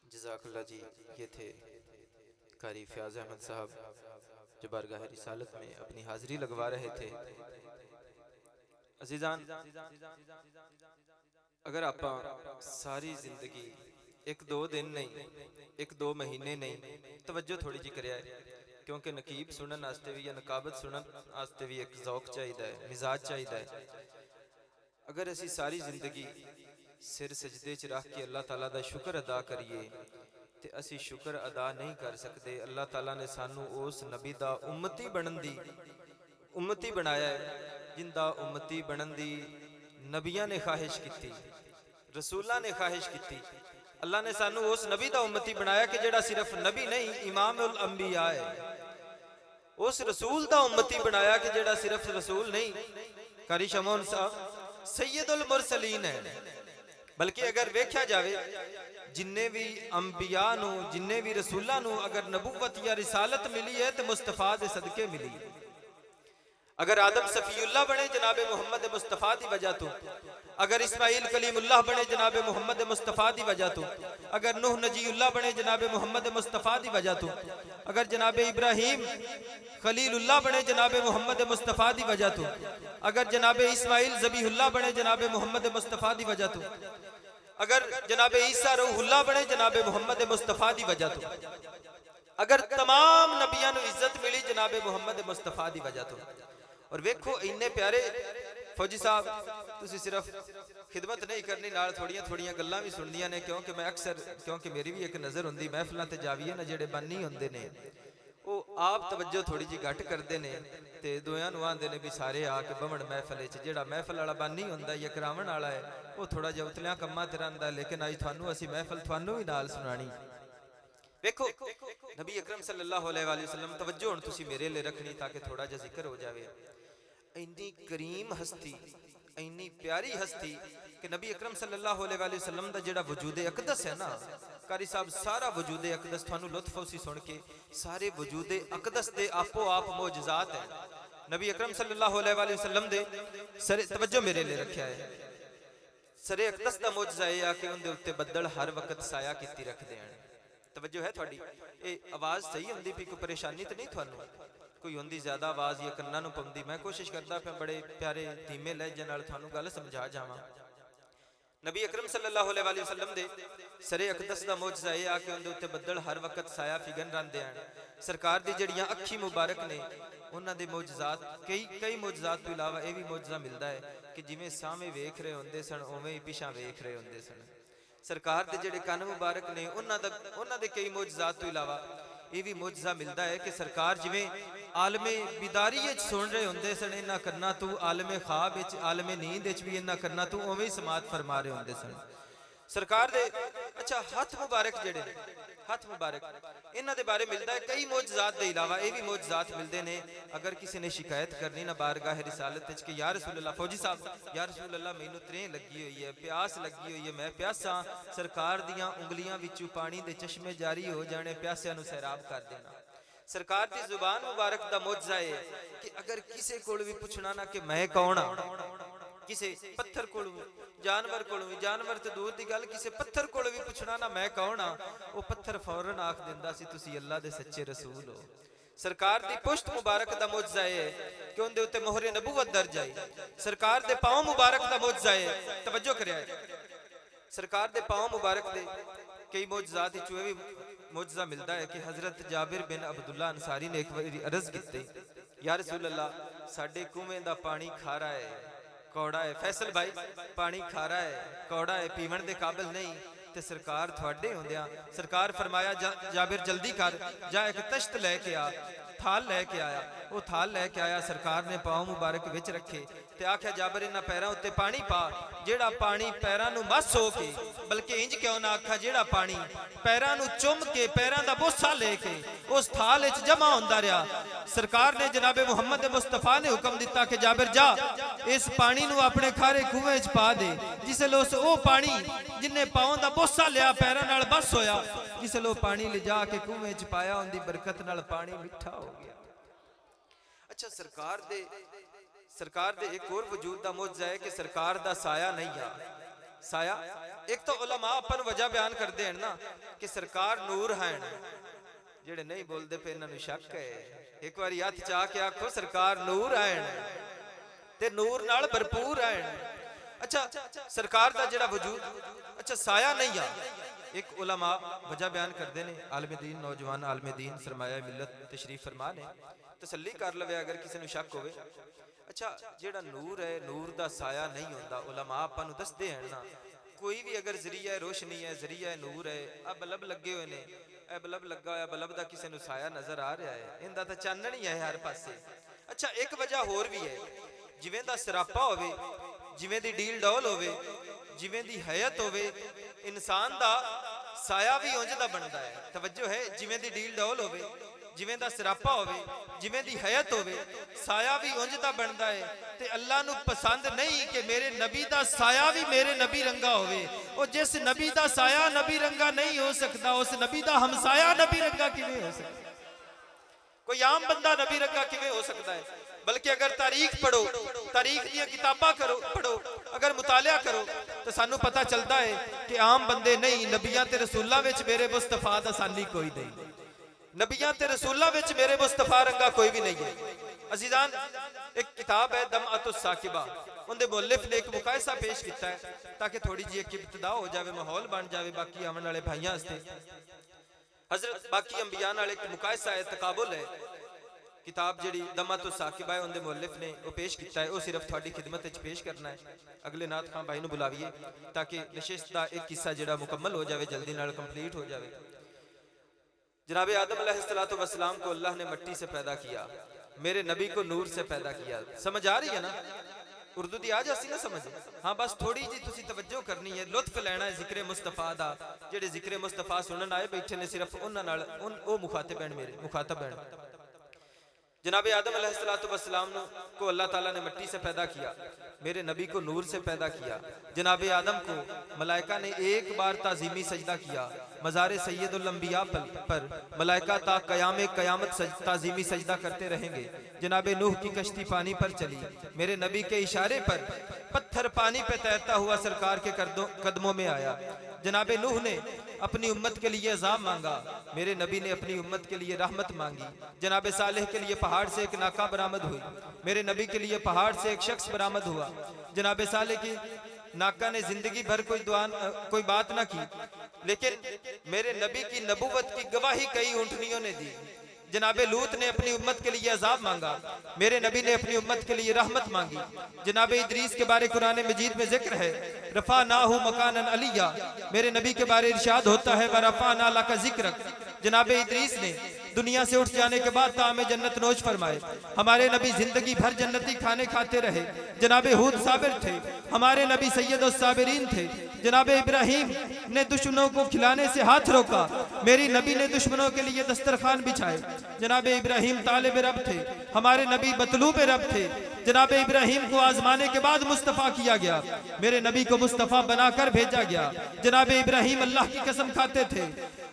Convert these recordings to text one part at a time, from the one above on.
जज़ाकल्लाह जी। ये थे कारी फ़याज़ अहमद साहब जो बारगाह रिसालत में अपनी हाज़िरी लगवा रहे थे। अज़ीज़ान, अगर आप सारी ज़िंदगी एक दो दिन नहीं, एक दो महीने नहीं, तवज्जो थोड़ी जी करिए, क्योंकि नकीब सुनन वास्ते भी या नकाबत सुनन वास्ते भी एक ज़ौक चाहिए, मिजाज चाहिए। अगर असी सारी ज़िंदगी सिर सजदे च रख के अल्लाह ताला दा शुक्र अदा करिए ते असी शुक्र अदा नहीं कर सकते। अल्लाह ताला ने सानू उस नबी दा उम्मती बनन दी उम्मती बनाया है, जिंदा उम्मती बनन दी नबियां ने ख्वाहिश की, रसूलां ने ख्वाहिश की। अल्लाह ने सानू उस नबी दा उम्मती बनाया कि जेड़ा सिर्फ नबी नहीं, इमामुल अंबिया है। उस रसूल दा उम्मती बनाया कि जेड़ा सिर्फ रसूल नहीं, कारी शमौन साहब सैयदुल मुरसलीन है। बल्कि अगर वेख्या जाए जिन्ने भी अंबिया नू, जिन्ने भी रसूलां नू अगर नबुवत या रिसालत मिली है तो मुस्तफा दे सदके मिली है। अगर आदम सफीउल्लाह बने जनाबे मुहम्मद मुस्तफा दी वजह तो, अगर इस्माइल कलीमुल्लाह बने जनाबे मुहम्मद मुस्तफा दी वजह तो, अगर नूह नजीउल्लाह बने जनाबे मुहम्मद मुस्तफा दी वजह तो, अगर जनाबे इब्राहिम खलीलुल्लाह बने जनाबे मुहम्मद मुस्तफा दी वजह तो, अगर जनाबे इस्माइल ज़बीहुल्लाह बने जनाबे मुहम्मद मुस्तफा दी वजह तो, अगर जनाबे ईसा रूहुल्लाह बने जनाबे मुहम्मद मुस्तफा दी वजह तो, अगर तमाम नबियां नू इज्जत मिली जनाबे मुहम्मद मुस्तफा दी वजह तो। और वेखो इन्ने प्यारे फौजी साहब, तुसी सिर्फ खिदमत नहीं करनी, नाल थोड़ियां थोड़ियां गल्लां भी सुनदियां ने, क्योंकि मैं अक्सर, क्योंकि मेरी भी एक नज़र हुंदी महफिलां ते जाविए ना, जेड़े बन्नी हुंदे ने वो आप तवज्जो थोड़ी जी घट करते हैं ते दोयां नूं आंदे ने भी सारे आके बवण महफिल च। जेड़ा महफिल वाला बानी हुंदा या करावण वाला है वो थोड़ा जिहा उतलियां कम्मां ते रहिंदा, लेकिन अज तुहानूं असीं महफिल तुहानूं भी नाल सुनानी। देखो नबी अकरम सल्लल्लाहु अलैहि वसल्लम, तवज्जो हुण तुसीं मेरे लिए रखनी ताकि थोड़ा जिहा जिक्र हो जाए। इन्नी करीम हस्ती, इन्नी प्यारी हस्ती कि नबी अकरम सल्लल्लाहु अलैहि वसल्लम दा जेड़ा वजूद अकदस है ना, कारी साहब सारा वजूद अकदस थानू लुत्फ उसी सुन के, सारे वजूद अकदस दे आपो आप मौजज़ात है। नबी अकरम सल्लल्लाहु अलैहि वसल्लम दे सरे, तवज्जो मेरे लिए रखा है, सरे अकदस दा मौजज़ा यह कि उनके उत्ते बदल हर वक्त साया कीती रखते हैं। तवज्जो है थोड़ी? ये आवाज़ सही होंदी पई, कोई परेशानी तो नहीं थानू? कोई होंदी ज्यादा आवाज़ या कन्ना नूं पाउंदी? मैं कोशिश करता पे बड़े प्यारे धीमे लहजे नाल थानू गल समझा जावां। नबी अकरम सल्लल्लाहु अलैहि वसल्लम दे सरे अकदस दा मौजज़ा यह आ कि उनके उत्ते बदल हर वक्त साया फिगन रहिंदे हैं। सरकार दी जड़ियां अखी मुबारक ने, उन्हां दे मौजज़ात कई मौजज़ात तो इलावा यह भी मौजज़ा मिलता है कि जिवें सामे वेख रहे होंदे सन उवें ही पिछां वेख रहे होंदे सन। सरकार दे जिहड़े कन मुबारक ने, उन्हां दे कई मौजज़ात तो इलावा यह भी मौजज़ा मिलता है कि सरकार जिवें आलमे बिदारी सुन रहे होंदे सन, इन्हां करना तू आलमे ख्वाब आलमे नींद भी इन्हां करना तू उवें ही समात फरमा रहे होंदे सन सरकार दे। अच्छा, हथ मुबारक जेड़े हथ मुबारक, इन्हां दे बारे मिलता है कई मौजज़ात दे इलावा यह भी मौजज़ात मिलते हैं। अगर किसी ने शिकायत करनी ना बारगाह रिसालत कि या रसूल अल्लाह, फौजी साहब या रसूल अल्लाह मैनू त्रें लगी हुई है, प्यास लगी हुई है, मैं प्यासा, सरकार दियां उंगलियां विचों पानी दे चश्मे जारी हो जाने, प्यासियां नूं सैराब कर देना। सरकार की जुबान मुबारक दा मौजज़ा है कि अगर किसी को भी पूछना ना कि मैं कौन हाँ, किसी पत्थर को, जानवर को, जानवर तो दूर की गल, किसी पत्थर को भी पूछना ना मैं कौन हाँ, वो पत्थर फौरन आख दिंदा सी तुसी अल्लाह दे सच्चे रसूल हो। सरकार दी पुश्त मुबारक दा मौजज़ा है कि उनदे उत्ते मोहरे नबूवत दर्ज आई। सरकार दे पांव मुबारक दा मौजज़ा है, तवज्जो करिया, सरकार दे पांव मुबारक दे कई मौजज़ात विचों भी मौजज़ा मिलता है कि हज़रत जाबिर बिन अब्दुल्ला अंसारी ने एक बार अर्ज़ की, या रसूल अल्लाह साडे कुएं दा पानी खारा है, कौड़ा है, फैसल भाई पानी खारा है, कौड़ा है, पीवन दे काबिल नहीं। ते सरकार थोड़े होंदियां, सरकार फरमाया जाबिर जल्दी कर, जा एक तश्त लैके आ, थाल लैके आया। वो थाल लैके आया, सरकार ने पाँव मुबारक विच रखे ते आख्या जाबिर इन्हां पैरां उत्ते पानी पा, जेड़ा पानी पैरां नूं मस हो के, बल्कि इंज क्यों ना आखा जेड़ा पानी पैरां नूं चुम के, पैरां दा बोसा लेके उस थाल विच जमा होंदा रहा। सरकार ने जनाबे मुहम्मद मुस्तफा ने हुक्म दिता कि जाबिर जा इस पानी नूं अपने खारे कुएं च पा दे। जिसले उस वो पानी जिन्हें पाँव दा बोसा लिया पैरां नाल बस होया, जिसले वो पानी ले जा के कुएं च पाया, उनकी बरकत नाल पानी मिठा हो गया। अच्छा, सरकार दे एक और वजूद दा मौजज़ा है कि सरकार दा साया नहीं आ, साया एक तो उलमा अपन वजह बयान करते हैं ना कि सरकार नूर हैं, जेड़े नहीं बोलते पे इन्होंने शक है। एक बार हथ चाह के आखो सरकार नूर हैं ते नूर नाल भरपूर हैं। अच्छा सरकार का जेड़ा वजूद अच्छा साया नहीं आ। एक उलमा वजह बयान करते हैं, आलमे दीन नौजवान आलमे दीन सरमाया मिलत तशरीफ फरमा ने तसल्ली कर लवे अगर किसी को शक होवे। अच्छा जेड़ा नूर है नूर दा साया नहीं होता। उलमा आपां नूं दसदे हैं ना कोई भी अगर जरिया रोशनी है जरिया नूर है, आ बल्ब लगे हुए ने, ए बल्ब लगा हुआ बल्ब का किसी को साया नजर आ रहा है, इनका तो चानन ही है हर पासे। अच्छा एक वजह होर भी है, जिवें दा सरापा होवे, जिवें दी डील डौल होवे, जिवें दी हयत होवे, इंसान दा साया भी उंज दा बनदा है। तवज्जो है, जिवें दी डील डौल होवे, जिवें दा सरापा होवे, जिवें दी हयत होवे, साया भी उंज दा बनदा है। ते अल्लाह नू पसंद नहीं कि मेरे नबी दा साया भी मेरे नबी रंगा होवे। और जिस नबी दा साया नबी रंगा नहीं हो सकता, उस नबी दा हमसाया नबी रंगा किवें हो सकता? कोई आम बंदा नबी रंगा किवें हो सकता है? बल्कि अगर तारीख पढ़ो, तारीख दी किताबां करो पढ़ो, अगर मुतालिया करो तो सानू पता चलता है कि आम बंदे नहीं, नबियां ते रसूलां विच मेरे मुस्तफा दा सानी कोई नहीं, नबियां ते रसूलां विच मेरे मुस्तफा रंगा कोई भी नहीं है। अजीजान एक किताब है दमअतुस साकिबा, उनके मुअल्लिफ ने एक मुकायसा पेश किया है ताकि थोड़ी जी एक इब्तिदा हो जाए, माहौल बन जाए बाकी आने वाले भाइयों वास्ते। हजरत बाकी अंबिया नाल एक मुकायसा है, तकाबुल है। किताब जी दमअतुस साकिबा है उनके मुअल्लिफ ने वो पेश किया है, वो सिर्फ थोड़ी खिदमत पेश करना है। अगले नाथ खान भाई को बुलाइए ताकि नशिस्त का एक किस्सा जो मुकम्मल हो जाए, जल्दी नाल कंप्लीट हो जाए। जनाब आदम अलैहिस्सलातु वस्सलाम को अल्लाह ने मिट्टी से पैदा किया, मेरे नबी को नूर से पैदा किया। समझ आ रही है ना? उर्दू दी आ जासी ना समझ? हाँ बस थोड़ी जी तुसी तवज्जो करनी है, लुत्फ लेना है जिक्र मुस्तफा दा। जेड़े जिक्र मुस्तफा सुनन आए बैठे ने सिर्फ उन्हां नाल ओ मुखातिब हैं, मेरे मुखातब हैं। जनाब आदम अलैहिस्सलातु वस्सलाम को अल्लाह ताला ने मिट्टी से पैदा किया, मेरे नबी को नूर से पैदा किया। जनाब आदम को मलाइका ने एक बार ताज़ीमी सजदा किया, मज़ार सैयदुल अंबिया पर मलाइका ता क़याम क़यामत ताज़ीमी सजदा करते रहेंगे। जनाब नूह की कश्ती पानी पर चली, मेरे नबी के इशारे पर पत्थर पानी पे तैरता हुआ सरकार के कदमों में आया। जनाब नूह ने अपनी उम्मत के लिए अज़ाब मांगा, मेरे नबी ने अपनी उम्मत के लिए रहमत मांगी। जनाब सालेह के लिए पहाड़ से एक नाका बरामद हुई, मेरे नबी के लिए पहाड़ से एक शख्स बरामद हुआ। जनाब सालेह की नाका ने जिंदगी भर कोई बात ना की, लेकिन मेरे नबी की नबूवत की गवाही कई ऊंटनियों ने दी। जनाब लूत ने अपनी उम्मत के लिए अजाब मांगा, मेरे नबी ने अपनी उम्मत के लिए रहमत मांगी। जनाब इदरीस के बारे कुरान मजीद में जिक्र है, रफा ना हो मकानन अलिया, मेरे नबी के बारे इरशाद होता है व रफा ना ला का जिक्र। जनाब इदरीस ने दुनिया से उठ जाने के बाद तामे जन्नत नोश फरमाए, हमारे नबी जिंदगी भर जन्नती खाने खाते रहे। जनाब हूद साबिर थे, हमारे नबी सैयद साबिरीन थे। जनाब इब्राहिम ने दुश्मनों को खिलाने से हाथ रोका, मेरी नबी ने दुश्मनों के लिए दस्तरखान बिछाए। जनाब इब्राहिम तालिब रब थे, हमारे नबी मतलूब रब थे। जनाब इब्राहिम को आजमाने के बाद मुस्तफ़ा किया गया, मेरे नबी को मुस्तफ़ा बनाकर भेजा गया। जनाब इब्राहिम अल्लाह की कसम खाते थे,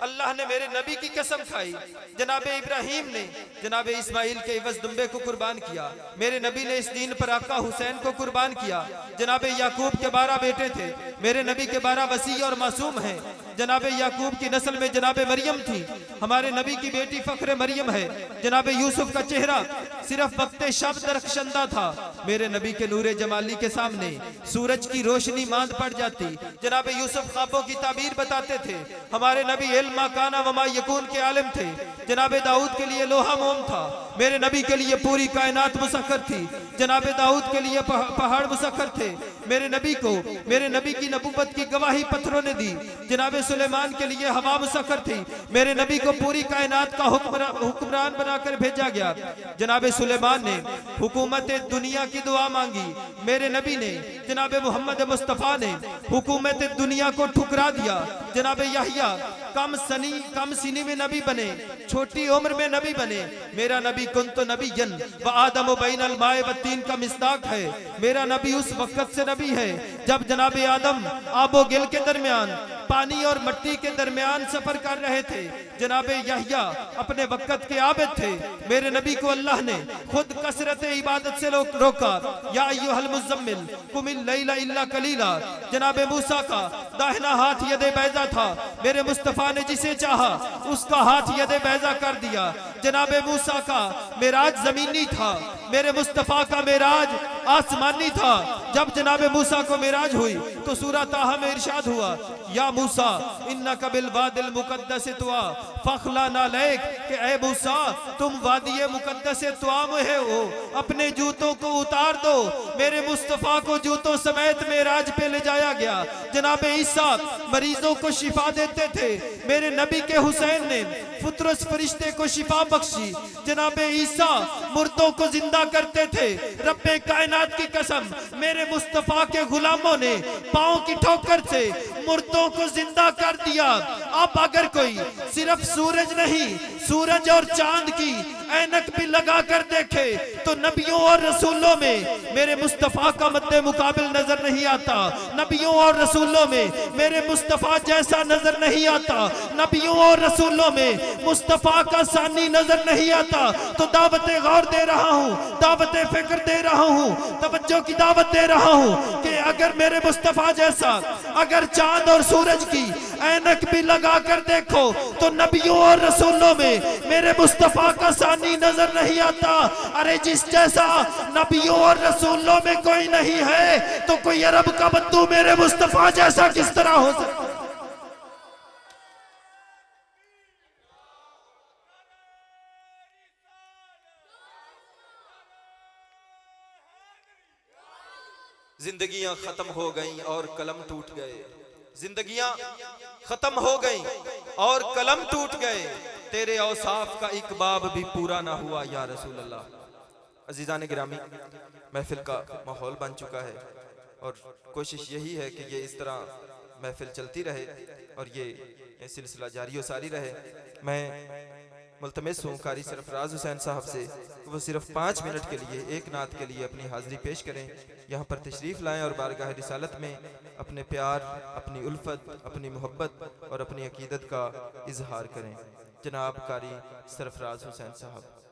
अल्लाह ने मेरे नबी की कसम खाई। जनाब इब्राहिम ने जनाब इस्माइल के इवज दुम्बे को कुर्बान किया, मेरे नबी ने इस दीन पर आका हुसैन को कुर्बान किया। जनाब याकूब के 12 बेटे थे, मेरे नबी के 12 वसी और मासूम हैं। जनाब याकूब की नस्ल में जनाब मरियम थी, हमारे नबी की बेटी फख्र मरियम है। जनाब यूसुफ का चेहरा सिर्फ वक्ते शब दरख्शंदा था, मेरे नबी के नूरे जमाली के सामने सूरज की रोशनी मांद पड़ जाती। जनाब यूसुफ ख्वाबों की ताबीर बताते थे, हमारे नबी इल्मा काना वमा यकून के आलिम थे। जनाब दाऊद के लिए लोहा मोम था, मेरे नबी के लिए पूरी कायनात मुसख्खर थी। जनाब दाऊद के लिए पहाड़ मुसख्खर थे, मेरे नबी को मेरे नबी की नबूवत की गवाही पत्थरों ने दी। जनाब सुलेमान के लिए हवा मुसख्खर थी, मेरे नबी को पूरी कायनात का हुक्मरान बनाकर भेजा गया। जनाब सुलेमान ने हुकूमत दुनिया की दुआ मांगी, मेरे नबी ने जनाब मोहम्मद मुस्तफ़ा ने हुकूमत दुनिया को ठुकरा दिया। जनाब याहिया कम सिनी में नबी बने, छोटी उम्र में नबी बने। मेरा नबी कुंतु नबिय्यन व आदम बैनल माए व तीन का मिस्दाक है, मेरा नबी उस वक्त से नबी है जब जनाब आदम आबो गिल के दरमियान पानी और मिट्टी के दरमियान सफर कर रहे थे। जनाब यहया अपने वक्त के आबिद थे। मेरे नबी को अल्लाह ने खुद कसरत इबादत से रोका। या अय्युहल मुज़म्मिल कुमिल लैला इल्ला कलीला। जनाब मूसा का दाहिना हाथ यदे बैजा था, मेरे मुस्तफ़ा ने जिसे चाहा उसका हाथ यदे बैजा कर दिया। जनाब मूसा का मेराज जमीनी था, मेरे मुस्तफ़ा का मेराज आसमानी था। जब जनाब मूसा को मेराज हुई तो सूरह ताहा में इरशाद हुआ, या मूसा इन्नका बिल वादिल मुक़द्दस तुआ फखला नालैक, कि ऐ मूसा तुम वादिये मुक़द्दस तुआ में हो, अपने जूतों को उतार दो। मेरे मुस्तफ़ा को जूतों समेत मेराज पे ले जाया गया। जनाब ईसा मरीजों को शिफा देते थे, मेरे नबी के हुसैन ने फुतरस फरिश्ते को शिफा बख्शी। जनाब ईसा मुर्दों को जिंदा करते थे। रब्बे कायनात की कसम, मेरे मुस्तफ़ा के गुलामों ने पाँव की ठोकर से मुर्दों को जिंदा कर दिया। अब अगर कोई सिर्फ सूरज नहीं, सूरज और चांद की ऐनक भी लगा कर देखे तो नबियों और रसूलों में मेरे मुस्तफ़ा का मद्दे मुकाबिल नजर नहीं आता। नबियों और रसूलों में मेरे मुस्तफ़ा जैसा नजर नहीं आता। नबियों और रसूलों में मुस्तफ़ा का सानी नजर नहीं आता। तो दावत गौर दे रहा हूँ, दावत फिक्र दे रहा हूँ, तवज्जो की दावत दे रहा हूँ कि अगर मेरे मुस्तफ़ा जैसा अगर चांद और सूरज की ऐनक भी लगा कर देखो तो नबियों और रसूलों में मेरे मुस्तफ़ा का सानी नजर नहीं आता। अरे जिस जैसा नबियों और रसूलों में कोई नहीं है तो कोई अरब का बद्दू मेरे मुस्तफ़ा जैसा किस तरह हो सकता। जिंदगियां खत्म हो गईं और कलम टूट गए। जिंदगियां खत्म हो गईं और कलम टूट गए। तेरे औसाफ का एक बाब भी पूरा ना हुआ या रसूल अल्लाह। अजीज़ान गिरामी, महफिल का माहौल बन चुका है और कोशिश यही है कि ये इस तरह महफिल चलती रहे और ये सिलसिला जारी व सारी रहे। मैं मुल्तमिस हूँ कारी सरफराज हुसैन साहब से वो सिर्फ 5 मिनट के लिए एक नात के लिए अपनी हाजिरी पेश करें, यहाँ पर तशरीफ़ लाएं और बारगाह रिसालत में अपने प्यार, अपनी उल्फत, अपनी मोहब्बत और अपनी अकीदत का इजहार करें। जनाब कारी सरफराज हुसैन साहब।